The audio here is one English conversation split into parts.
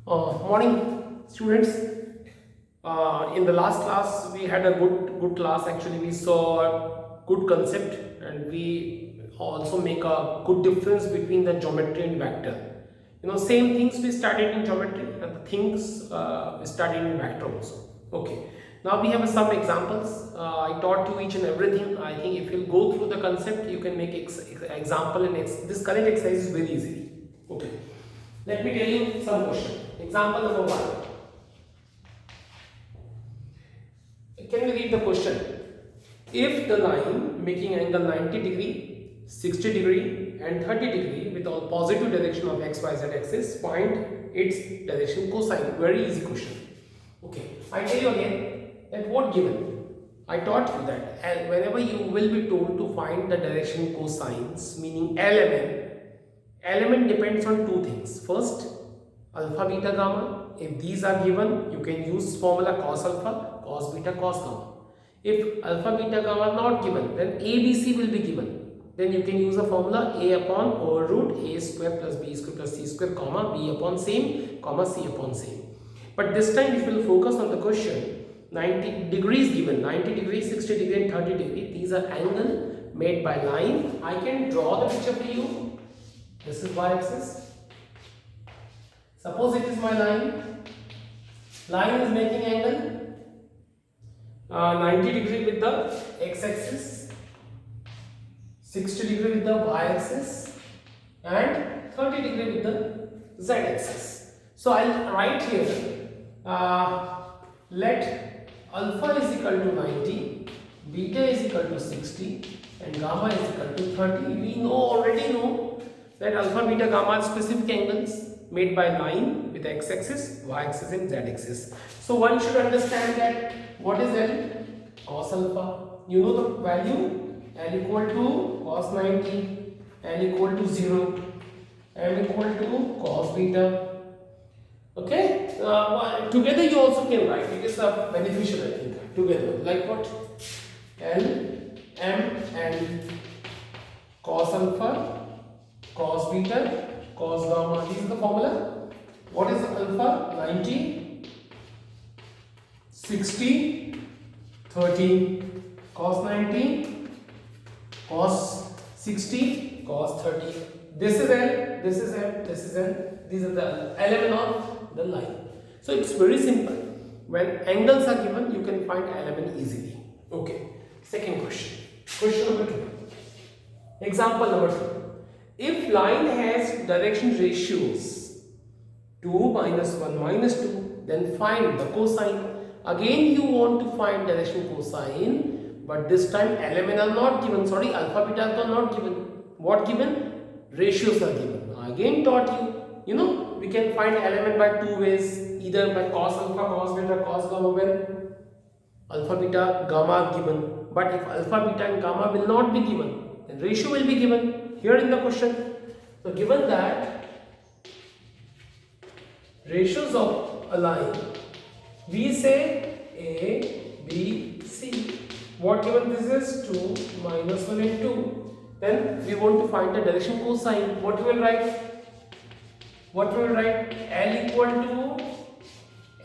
Morning, students. In the last class, we had a good class. Actually, we saw a good concept, and we also make a good difference between the geometry and vector. Same things we studied in geometry, and the things we studied in vector also. Okay. Now we have some examples. I taught you each and everything. I think if you go through the concept, you can make example, and this current exercise is very easy. Okay. Let me tell you some question. Example number 1. Can we read the question? If the line making angle 90 degree, 60 degree and 30 degree with all positive direction of xyz axis, find its direction cosine. Very easy question. Okay, I tell you again that what given? I taught you that and whenever you will be told to find the direction cosines, meaning element depends on two things. First, alpha, beta, gamma. If these are given, you can use formula cos alpha, cos beta, cos gamma. If alpha, beta, gamma are not given, then A, B, C will be given. Then you can use a formula A upon over root A square plus B square plus C square, comma B upon same, comma C upon same. But this time if you will focus on the question, 90 degrees given, 90 degrees, 60 degree and 30 degree. These are angle made by line. I can draw the picture for you. This is y-axis. Suppose it is my line. Line is making angle 90 degree with the x-axis, 60 degree with the y-axis, and 30 degree with the z-axis. So I'll write here. Let alpha is equal to 90, beta is equal to 60, and gamma is equal to 30. We already know that alpha, beta, gamma are specific angles made by line with x-axis, y-axis and z-axis. So one should understand that what is L? Cos alpha. You know the value? L equal to cos 90, L equal to 0, M equal to cos beta. Okay? Together you also can write. It is beneficial, I think. Together. Like what? L, M and cos alpha, cos beta, cos gamma. This is the formula. What is alpha? 90, 60, 30. Cos 90, cos 60, cos 30. This is L, this is M, this is N. These are the element of the line. So it's very simple. When angles are given, you can find element easily. Okay. Second question. Question number 2. Example number 2. If line has direction ratios 2, minus 1, minus 2, then find the cosine. Again you want to find direction cosine, but this time element are not given. Sorry, alpha, beta are not given. What given? Ratios are given. Again taught you. We can find element by two ways, either by cos alpha, cos beta, cos gamma, when alpha, beta, gamma are given. But if alpha, beta and gamma will not be given, then ratio will be given here in the question. So given that ratios of a line, we say A, B, C. What given this is 2, minus 1 and 2. Then we want to find the direction cosine. What we will write? What we will write? L equal to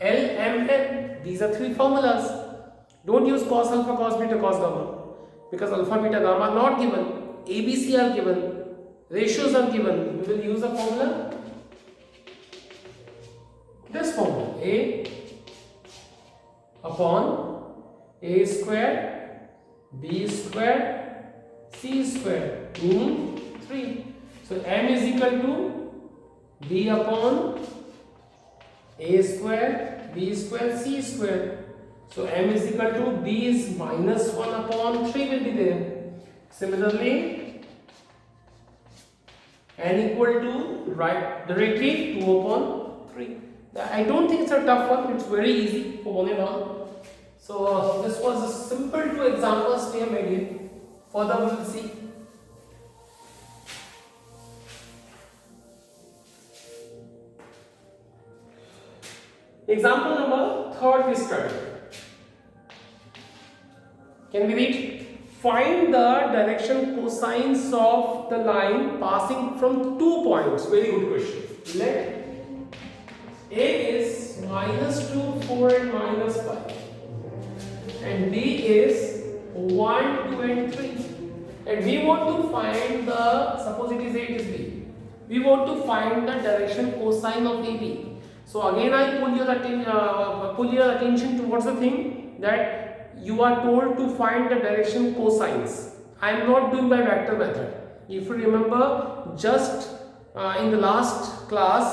L, M, N. These are three formulas. Don't use cos alpha, cos beta, cos gamma, because alpha, beta, gamma are not given. A, B, C are given. Ratios are given. We will use a formula. This formula. A upon A square, B square, C square, meaning 3. So M is equal to B upon A square, B square, C square. So M is equal to B is minus 1 upon 3 will be there. Similarly, N equal to write directly 2 upon 3. I don't think it's a tough one. It's very easy for one and all. So this was a simple 2 examples we have made it. Further we will see. Example number 3 we studied. Can we read? Find the direction cosines of the line passing from 2 points. Very good question. Let A is -2, 4 and -5, and B is 1, 2 and 3, and we want to find the, suppose it is A, it is B, we want to find the direction cosine of AB. So again I pull your attention towards the thing that you are told to find the direction cosines. I am not doing by vector method. If you remember, just in the last class,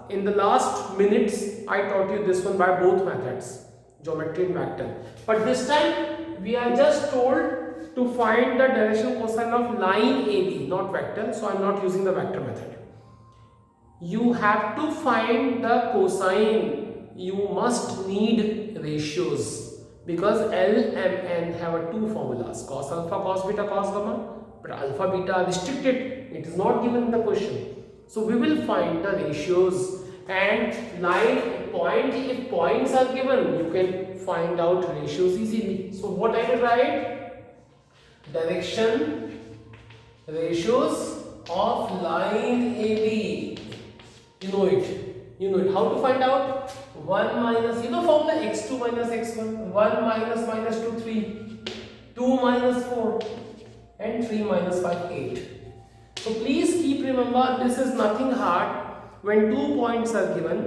in the last minutes, I taught you this one by both methods, geometry and vector. But this time we are just told to find the direction cosine of line AB, not vector. So I am not using the vector method. You have to find the cosine. You must need ratios, because L, M, N have two formulas, cos alpha, cos beta, cos gamma. But alpha, beta are restricted. It is not given in the question. So we will find the ratios, and line point, if points are given, you can find out ratios easily. So what I will write? Direction ratios of line AB. You know it. How to find out? 1 minus, formula, x2 minus x1, 1 minus minus 2, 3, 2 minus 4, and 3 minus 5, 8. So please keep remember, this is nothing hard. When 2 points are given,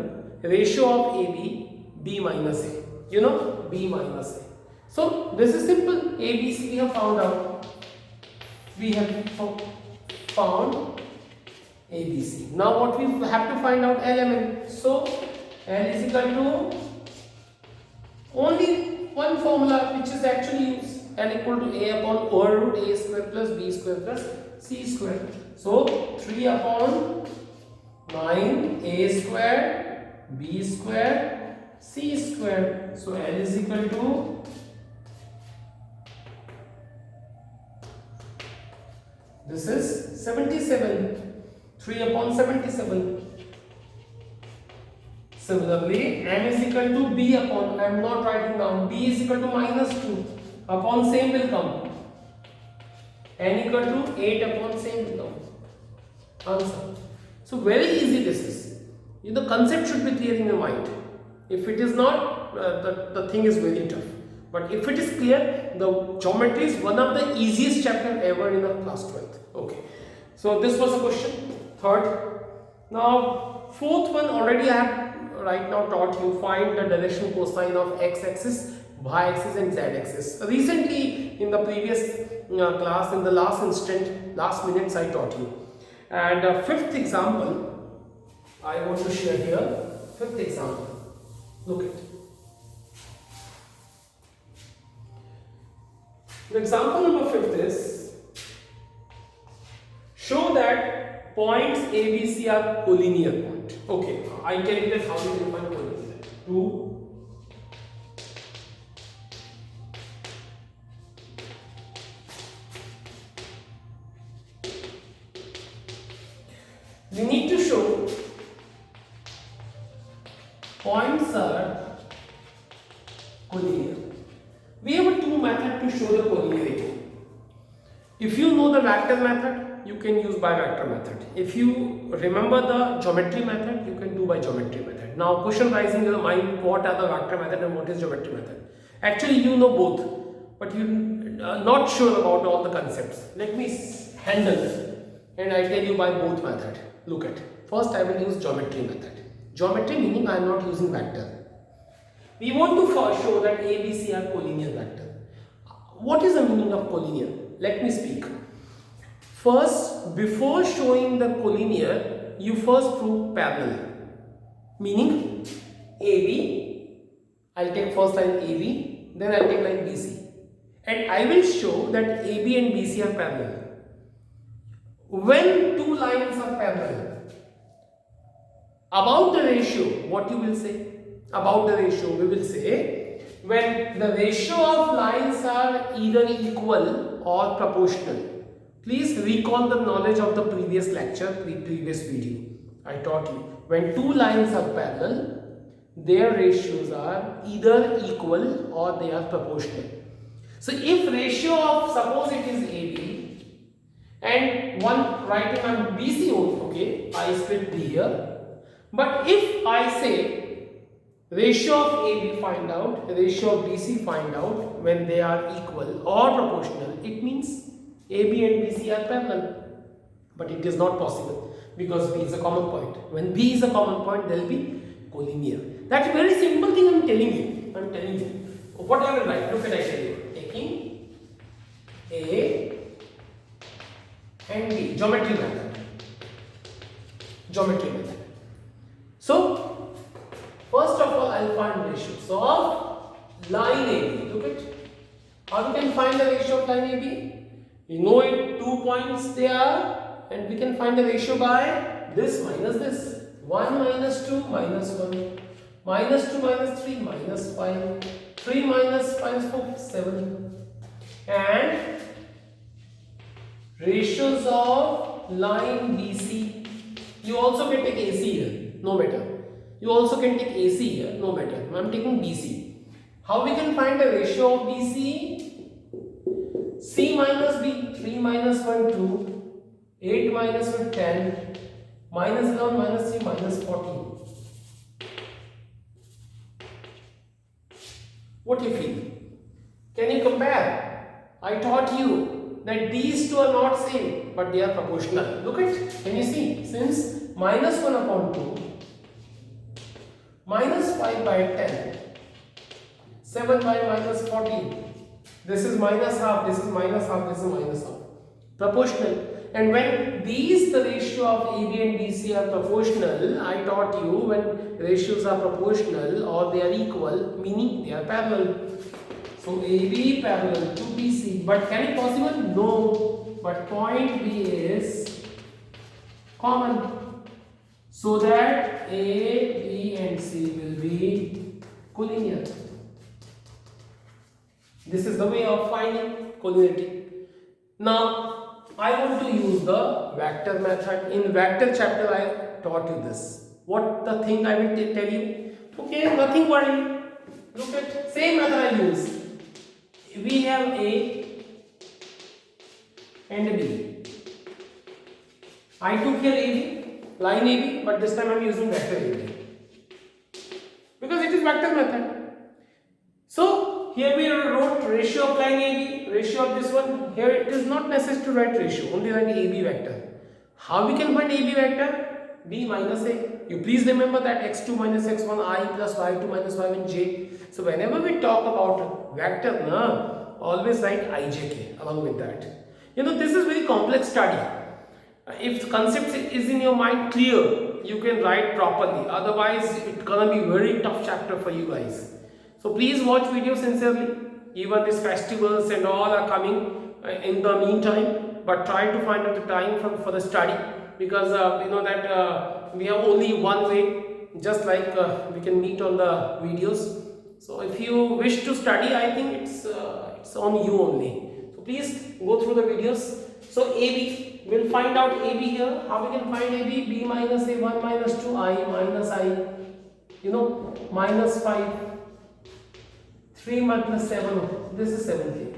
ratio of AB, B minus A. B minus A. So this is simple. ABC we have found out. We have found ABC. Now what we have to find out element. So L is equal to only one formula which is actually used. L equal to A upon over root A square plus B square plus C square. So 3 upon 9 A square B square C square. So L is equal to, this is 77. 3 upon 77. Similarly, M is equal to B upon, I am not writing down, B is equal to -2 upon same will come. N equal to 8 upon same will come. Answer. So very easy this is. The concept should be clear in your mind. If it is not, the thing is very tough. But if it is clear, the geometry is one of the easiest chapter ever in the class 12th. Okay. So this was a question. Third. Now fourth one already I have right now taught you. Find the direction cosine of x-axis, y-axis and z-axis. Recently in the previous class, in the last minutes I taught you. And fifth example I want to share here. Fifth example. Look at. The example number 5 is, show that points ABC are collinear point. Okay, I tell you that how you can find collinear. 2, we need to show points are collinear. We have two methods to show the collinearity. If you know the vector method, you can use by vector method. If you remember the geometry method, you can do by geometry method. Now question rising in your mind, what are the vector method and what is geometry method? Actually you know both, but you are not sure about all the concepts. Let me handle and I tell you by both method. Look at. First I will use geometry method. Geometry meaning I am not using vector. We want to first show that ABC are collinear vector. What is the meaning of collinear? Let me speak. First, before showing the collinear, you first prove parallel. Meaning AB, I'll take first line AB, then I'll take line BC. And I will show that AB and BC are parallel. When two lines are parallel, about the ratio, what you will say? About the ratio, we will say when the ratio of lines are either equal or proportional. Please recall the knowledge of the previous lecture, previous video. I taught you. When two lines are parallel, their ratios are either equal or they are proportional. So if ratio of, suppose it is AB and one right hand BC, okay, I split B here. But if I say Ratio of AB find out, ratio of BC find out when they are equal or proportional. It means AB and BC are parallel. But it is not possible because B is a common point. When B is a common point, there will be collinear. That's a very simple thing I'm telling you. What I will write? Look at I tell you. Taking A and B. Geometry method. Geometry method. So, first of all, I'll find ratios of line AB. Look at how we can find the ratio of line AB. You know it, 2 points they are. And we can find the ratio by this minus this. 1 minus 2 minus 1. Minus 2 minus 3 minus 5. 3 minus 4 7. And ratios of line BC. You also can take AC here, no matter. You also can take AC here, no matter. I am taking BC. How we can find the ratio of BC? C minus B. 3 minus 1 2. 8 minus 1 10, minus 11 minus 3 minus 14. What do you feel? Can you compare? I taught you that these two are not same but they are proportional. Look at, can you see? Since minus 1 upon 2, minus 5 by 10, 7 by minus 14. This is minus half, this is minus half, this is minus half. Proportional. And when these, the ratio of AB and BC are proportional, I taught you when ratios are proportional or they are equal, meaning they are parallel. So AB parallel to BC. But can it possible? No. But point B is common. So that A, B and C will be collinear. This is the way of finding collinearity. Now, I want to use the vector method. In vector chapter, I taught you this. What the thing I will tell you? Okay, nothing worry. Look at same method I use. We have A and B. I took here AB, line AB, but this time I am using vector AB because it is vector method. So here we wrote ratio of line AB, ratio of this one. Here it is not necessary to write ratio, only write AB vector. How we can find AB vector? B minus A. You please remember that x2 minus x1, I plus y2 minus y1, j. So whenever we talk about vector, always write ijk along with that. You know, this is very complex study. If the concept is in your mind clear, you can write properly. Otherwise, it's gonna be very tough chapter for you guys. So please watch video sincerely. Even these festivals and all are coming in the meantime, but try to find out the time for the study, because you know that we have only one way, just like we can meet on the videos. So if you wish to study, I think it's on you only. So please go through the videos. So AB, we'll find out AB here. How we can find AB? B minus A, 1 minus 2, I minus I, you know, minus 5, 3 minus 7, this is 7k,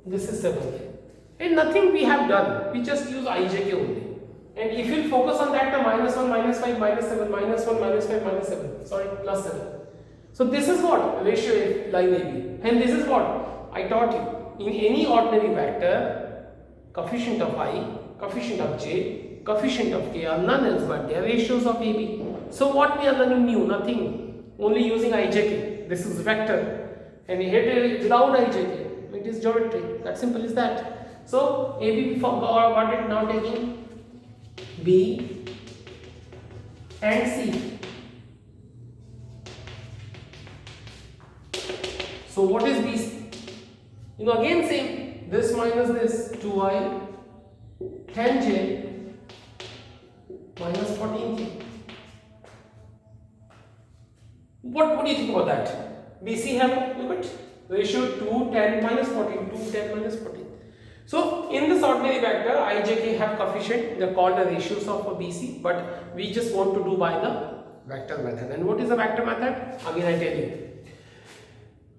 this is 7k. And nothing we have done, we just use ijk only. And if you focus on that, the minus 1, minus 5, minus 7, minus 1, minus 5, minus 7, sorry, plus 7. So this is what? Ratio of line AB. And this is what I taught you. In any ordinary vector, coefficient of I, coefficient of j, coefficient of k are none else but they are ratios of AB. So what we are learning new? Nothing. Only using ijk. This is vector. And here without ijk, it is geometry. That simple is that. So AB got it, now taking B and C. So what is BC? You know, again same, this minus this, 2i, 10j minus 14k. What do you think about that? BC have, look at ratio 2, 10 minus 14, 2, 10 minus 14. So in this ordinary vector, ijk have coefficient, they are called the ratios of BC, but we just want to do by the vector method. And what is the vector method? Again I tell you.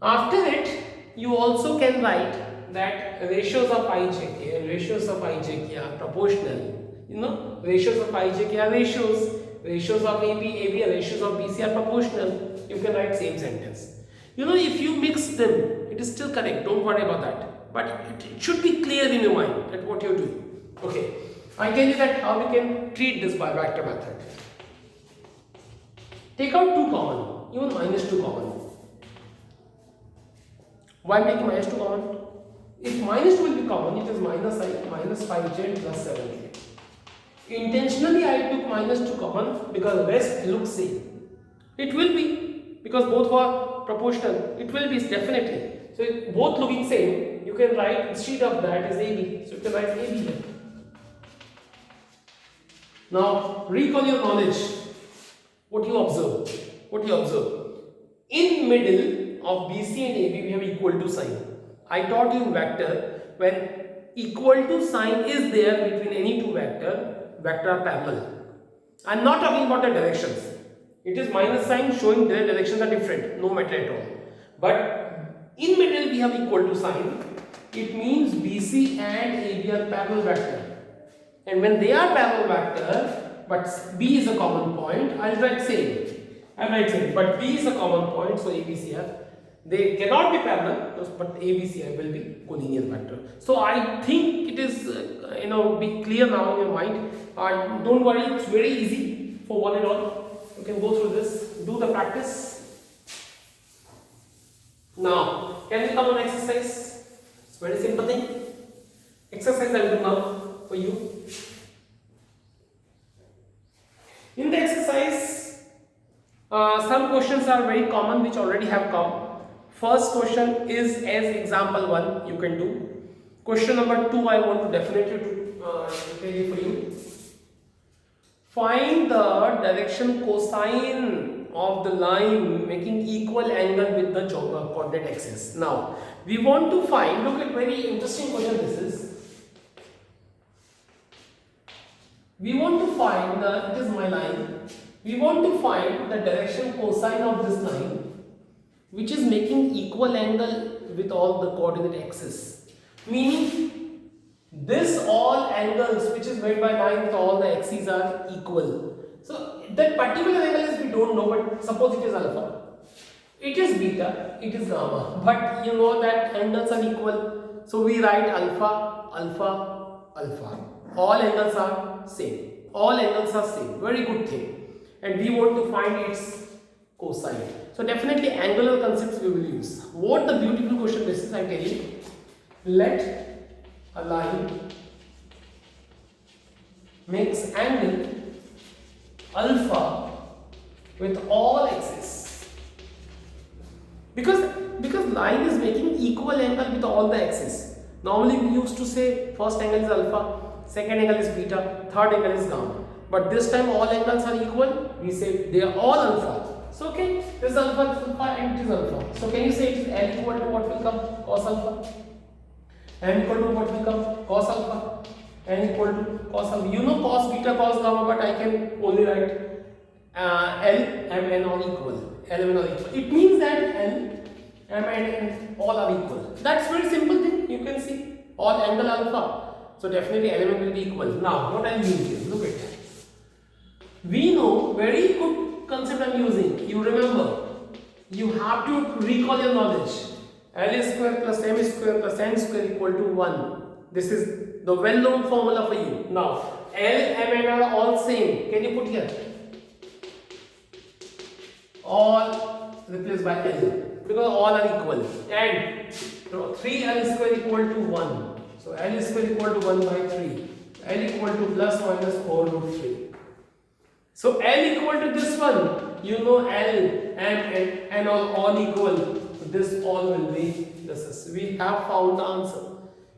After it, you also can write that ratios of ijk and ratios of ijk are proportional. You know, ratios of ijk are ratios, ratios of AB are ratios of BC are proportional. you can write same sentence. You know, if you mix them, it is still correct, don't worry about that. But it should be clear in your mind that what you're doing. Okay, I tell you that how we can treat this by vector method. Take out 2 common, even minus 2 common. Why making minus 2 common? If minus 2 will be common, it is minus 5z plus 7k. Intentionally I took minus 2 common because the rest looks same. It will be, because both were proportional. It will be definitely. So both looking same, you can write instead of that is AB. So you can write AB here. Now recall your knowledge. What you observe? What you observe? In middle of BC and AB we have equal to sign. I taught you in vector, when equal to sign is there between any two vector are parallel. I am not talking about the directions. It is minus sign showing their directions are different, no matter at all. But in middle we have equal to sign. It means BC and AB are parallel vector. And when they are parallel vector, but B is a common point, I will write same. I will write same. But B is a common point, so ABC are. They cannot be parallel, but ABC will be collinear vector. So I think it is, be clear now in your mind. Don't worry, it's very easy for one and all. You can go through this, do the practice. Now, can we come on exercise? It's very simple thing. Exercise I will do now for you. In the exercise, some questions are very common which already have come. First question is as example 1 you can do. Question number 2 I want to definitely tell you for you. Find the direction cosine of the line making equal angle with the coordinate axis. Now we want to find, look at very interesting question this is. We want to find it is my line. We want to find the direction cosine of this line which is making equal angle with all the coordinate axes. Meaning this all angles which is made by line with all the axes are equal. So that particular angle is we don't know, but suppose it is alpha, it is beta, it is gamma, but you know that angles are equal. So we write alpha, alpha, alpha. All angles are same. All angles are same. Very good thing. And we want to find its cosine. So definitely angular concepts we will use. What the beautiful question this is, I tell you. Let a line makes angle alpha with all axes. Because line is making equal angle with all the axes. Normally we used to say first angle is alpha, second angle is beta, third angle is gamma. But this time all angles are equal. We say they are all alpha. So okay, this is alpha, and it is alpha. So can you say it is L equal to what will come? Cos alpha. M equal to what will come? Cos alpha. N equal to cos alpha. You know cos beta, cos gamma, but I can only write L, M, N all equal. L, M, N all equal. It means that L, M, and N all are equal. That's very simple thing. You can see all angle alpha. So definitely element will be equal. Now what I am using? Look at it. We know very good concept I am using. You remember, you have to recall your knowledge. L square plus M square plus N square equal to 1. This is the well-known formula for you. Now L, M, N are all same. Can you put here? All replaced by L because all are equal. And 3L square equal to 1. So L square equal to 1 by 3. L equal to plus minus 4 root 3. So L equal to this one, you know L, M, and all equal. This all will be this is. We have found the answer.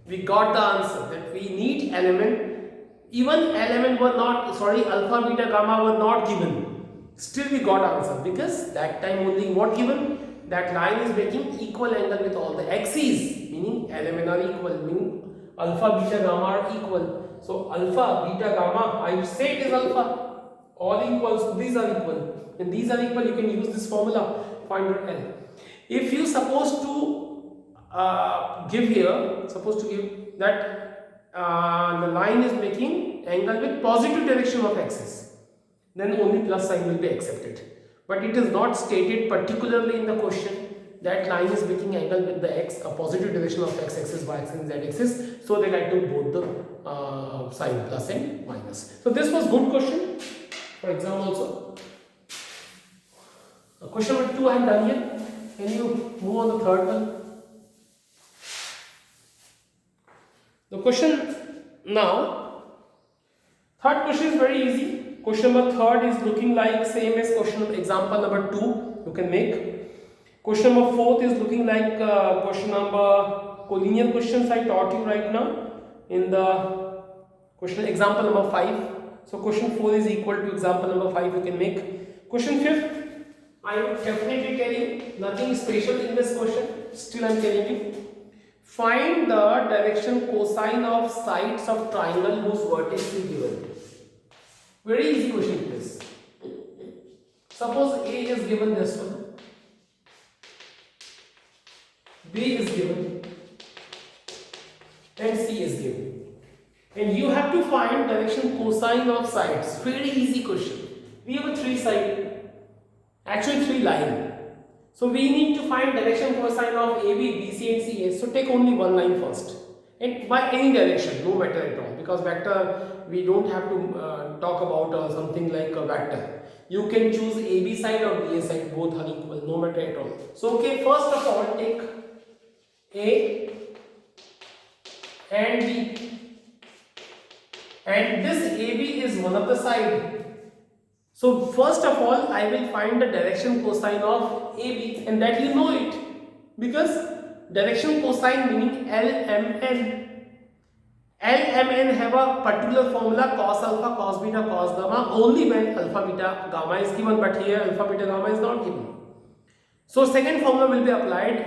We got the answer that we need element. Even element were not, alpha, beta, gamma were not given. Still we got answer because that time only what given? That line is making equal angle with all the axes. Meaning element are equal. Meaning alpha, beta, gamma are equal. So alpha, beta, gamma, I say it is alpha. All equals, so these are equal. When these are equal, you can use this formula, find out L. If you supposed to give here, that the line is making angle with positive direction of axis, then only plus sign will be accepted. but it is not stated particularly in the question that line is making angle with the x, a positive direction of x axis, y axis, z axis. So they like to both the sign plus and minus. So this was good question for exam also. Question number 2 I am done here. Can you move on the third one? The question now, third question is very easy. Question number third is looking like same as question of example number 2 you can make. Question number 4 is looking like question number collinear questions I taught you right now in the question example number 5. So question 4 is equal to example number 5 you can make. Question 5th, I will definitely tell you nothing special in this question, still I am telling you. Find the direction cosine of sides of triangle whose vertex is given. Very easy question it is. Suppose A is given this one, B is given, and C is given. And you have to find direction cosine of sides. Very easy question. We have a 3 side, actually 3 line. So we need to find direction cosine of AB, BC and CA. So take only one line first. And by any direction, no matter at all. Because vector, we don't have to talk about something like a vector. You can choose AB side or BA side, both are equal, no matter at all. So okay, first of all take A and B. And this AB is one of the side. So first of all, I will find the direction cosine of AB, and that you know it, because direction cosine meaning LMN. LMN have a particular formula, cos alpha, cos beta, cos gamma, only when alpha, beta, gamma is given, but here alpha, beta, gamma is not given. So second formula will be applied,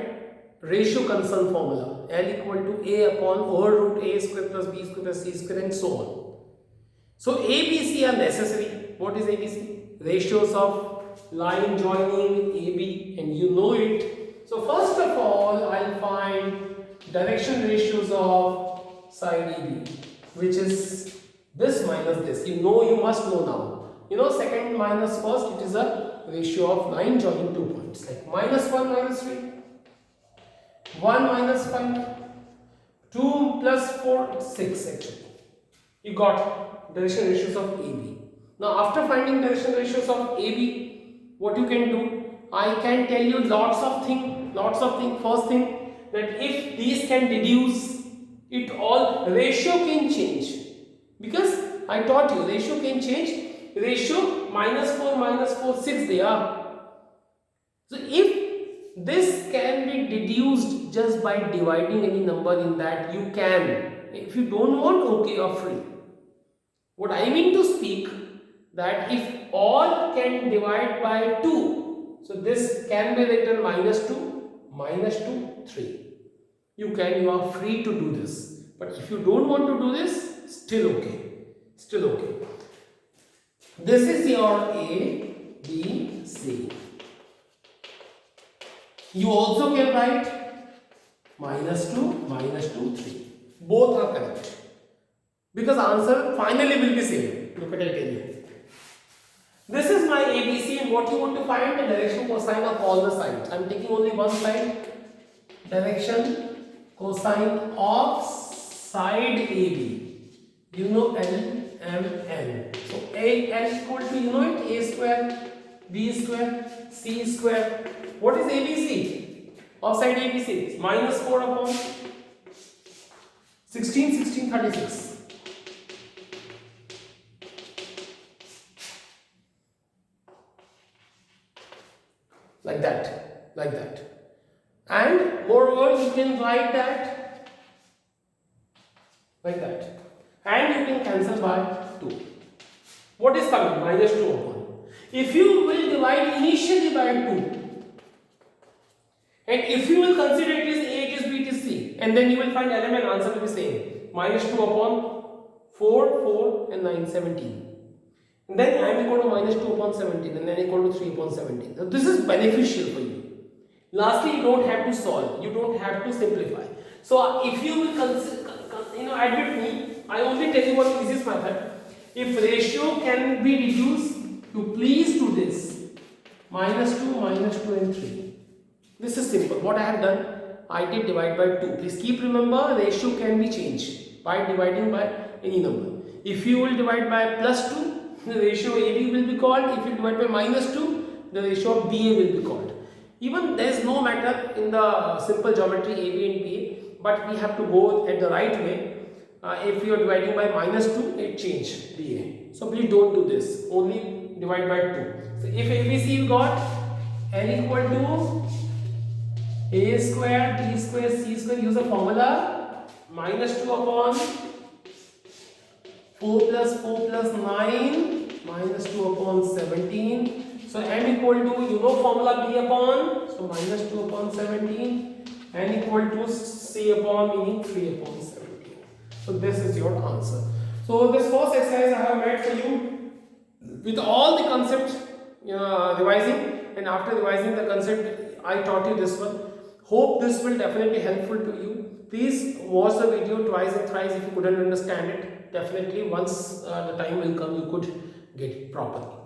ratio concern formula, L equal to A upon over root A square plus B square plus C square and so on. So ABC are necessary. What is ABC? Ratios of line joining AB, and you know it. So first of all, I'll find direction ratios of side AB, which is this minus this. You must know now. You know second minus first, it is a ratio of line joining 2 points, like minus 1 minus 3, 1 minus 5, 2 plus 4, 6 actually. You got direction ratios of AB. Now after finding direction ratios of AB, what you can do, I can tell you lots of things. First thing, that if these can deduce, it all ratio can change, because I taught you ratio can change. Ratio minus 4, 6 they are. So if this can be deduced just by dividing any number in that, you can. If you don't want, okay, you're free. What I mean to speak, that if all can divide by 2, so this can be written minus 2, 3. You are free to do this. But if you don't want to do this, still okay. This is your A, B, C. You also can write minus 2, 3. Both are correct. Because answer finally will be same. Look at it, I tell you. This is my ABC, and what you want to find, the direction cosine of all the sides. I am taking only one side. Direction cosine of side AB. You know L, M, N. So L equal to, you know it, A square, B square, C square. What is ABC? Of side ABC? It's minus 4 upon 16, 36. Like that. And moreover, you can write that like that, and you can cancel by 2. What is coming? Minus 2 upon. If you will divide initially by 2, and if you will consider it is A, it is B, it is C, and then you will find element, answer will be same. Minus 2 upon 4, and 9, 17. And then I am equal to minus 2 upon 17, and then equal to 3 upon 17. So this is beneficial for you. Lastly, you don't have to solve, you don't have to simplify. So if you will admit me, I only tell you what easiest method. If ratio can be reduced, you please do this. minus 2 and 3. This is simple. What I have done, I did divide by 2. Please keep remember, ratio can be changed by dividing by any number. If you will divide by plus 2, the ratio AB will be called. If you divide by minus 2, the ratio of BA will be called. Even there is no matter in the simple geometry AB and BA, but we have to go at the right way. If you are dividing by minus 2, it change BA. So please don't do this. Only divide by 2. So if ABC you got N equal to A square, B square, C square, use the formula minus 2 upon 4 plus 9 minus 2 upon 17. So n equal to, you know formula B upon, so minus 2 upon 17, n equal to C upon, meaning 3 upon 17. So this is your answer. So this first exercise I have made for you with all the concepts revising, and after revising the concept I taught you this one. Hope this will definitely helpful to you. Please watch the video twice and thrice if you couldn't understand it. Definitely once the time will come you could get it properly.